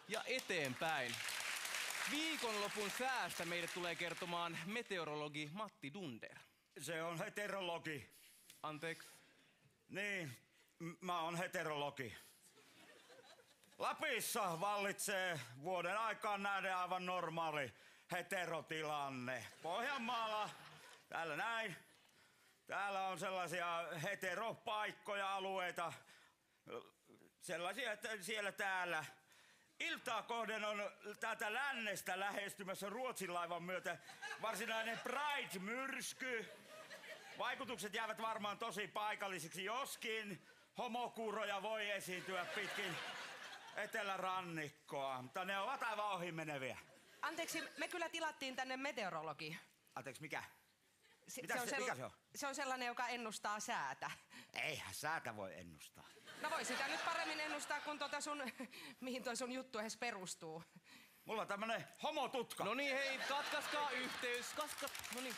ja eteenpäin. Viikonlopun säästä meille tulee kertomaan meteorologi Matti Dunder. Se on heterologi. Anteeksi? Niin, mä oon heterologi. Lapissa vallitsee vuoden aikaan nähden aivan normaali heterotilanne. Pohjanmaalla, täällä näin. Täällä on sellaisia heteropaikkoja, alueita. Sellaisia, että siellä täällä. Iltaa kohden on täältä lännestä lähestymässä Ruotsin laivan myötä varsinainen Pride-myrsky. Vaikutukset jäävät varmaan tosi paikallisiksi, joskin homokuuroja voi esiintyä pitkin etelärannikkoa, mutta ne ovat aivan ohimeneviä. Anteeksi, me kyllä tilattiin tänne meteorologi. Anteeksi, mikä? Mikä se on? Se on sellainen, joka ennustaa säätä. Eihän säätä voi ennustaa. No voi sitä nyt paremmin ennustaa kuin mihin toi sun juttu edes perustuu. Mulla on tämmönen homotutka. No niin, hei, katkaiskaa yhteys. No niin.